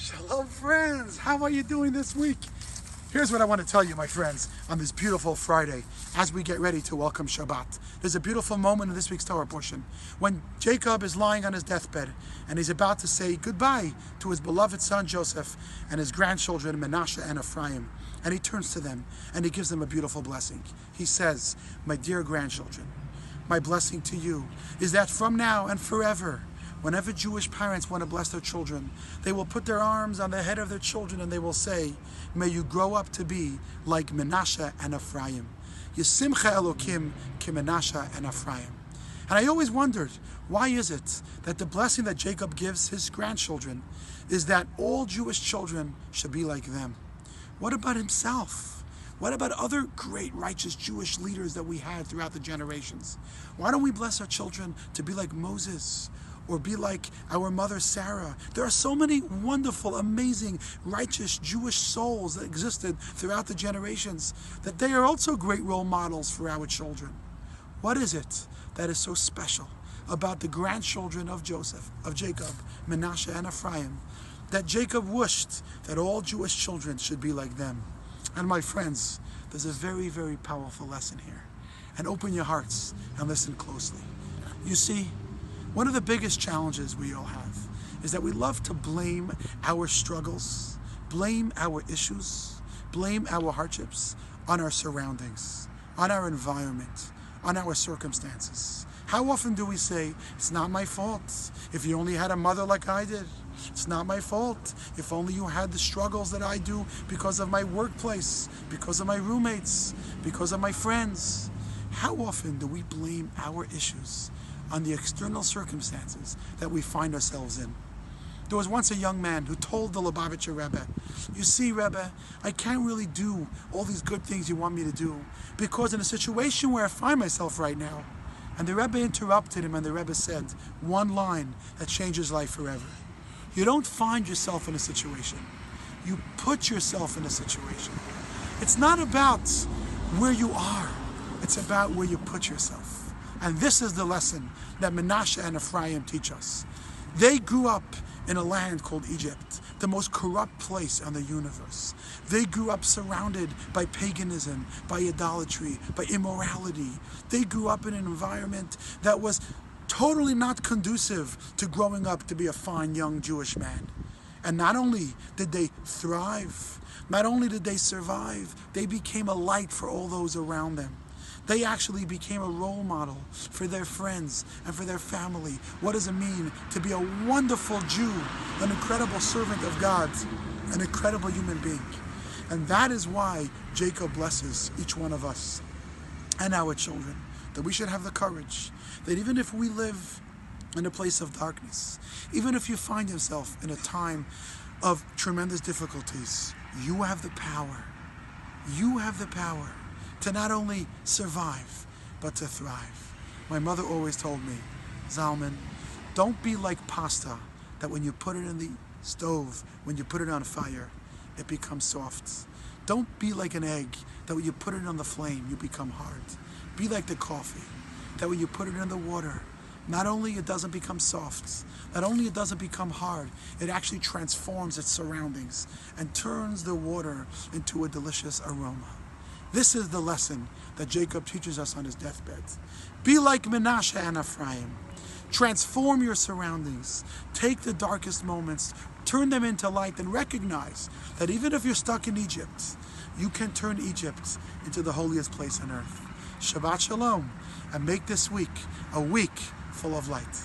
Shalom, friends. How are you doing this week? Here's what I want to tell you, my friends, on this beautiful Friday as we get ready to welcome Shabbat. There's a beautiful moment in this week's Torah portion when Jacob is lying on his deathbed and he's about to say goodbye to his beloved son Joseph and his grandchildren Manasseh and Ephraim. And he turns to them and he gives them a beautiful blessing. He says, "My dear grandchildren, my blessing to you is that from now and forever, whenever Jewish parents want to bless their children, they will put their arms on the head of their children and they will say, may you grow up to be like Manasseh and Ephraim. Yisimcha Elokim ki Manasseh and Ephraim." And I always wondered, why is it that the blessing that Jacob gives his grandchildren is that all Jewish children should be like them? What about himself? What about other great righteous Jewish leaders that we had throughout the generations? Why don't we bless our children to be like Moses? Or be like our mother Sarah? There are so many wonderful, amazing, righteous Jewish souls that existed throughout the generations that they are also great role models for our children. What is it that is so special about the grandchildren of Jacob, Manasseh and Ephraim, that Jacob wished that all Jewish children should be like them? And my friends, there's a very, very powerful lesson here. And open your hearts and listen closely. You see, one of the biggest challenges we all have is that we love to blame our struggles, blame our issues, blame our hardships on our surroundings, on our environment, on our circumstances. How often do we say, it's not my fault. If you only had a mother like I did, it's not my fault. If only you had the struggles that I do because of my workplace, because of my roommates, because of my friends. How often do we blame our issues on the external circumstances that we find ourselves in? There was once a young man who told the Lubavitcher Rebbe, "You see, Rebbe, I can't really do all these good things you want me to do because in a situation where I find myself right now." And the Rebbe interrupted him and the Rebbe said one line that changes life forever. You don't find yourself in a situation. You put yourself in a situation. It's not about where you are. It's about where you put yourself. And this is the lesson that Manasseh and Ephraim teach us. They grew up in a land called Egypt, the most corrupt place on the universe. They grew up surrounded by paganism, by idolatry, by immorality. They grew up in an environment that was totally not conducive to growing up to be a fine young Jewish man. And not only did they thrive, not only did they survive, they became a light for all those around them. They actually became a role model for their friends and for their family. What does it mean to be a wonderful Jew, an incredible servant of God, an incredible human being? And that is why Jacob blesses each one of us and our children, that we should have the courage that even if we live in a place of darkness, even if you find yourself in a time of tremendous difficulties, you have the power. You have the power to not only survive, but to thrive. My mother always told me, Zalman, don't be like pasta that when you put it in the stove, when you put it on fire, it becomes soft. Don't be like an egg that when you put it on the flame, you become hard. Be like the coffee that when you put it in the water, not only it doesn't become soft, not only it doesn't become hard, it actually transforms its surroundings and turns the water into a delicious aroma. This is the lesson that Jacob teaches us on his deathbed. Be like Manasseh and Ephraim. Transform your surroundings. Take the darkest moments, turn them into light, and recognize that even if you're stuck in Egypt, you can turn Egypt into the holiest place on earth. Shabbat Shalom, and make this week a week full of light.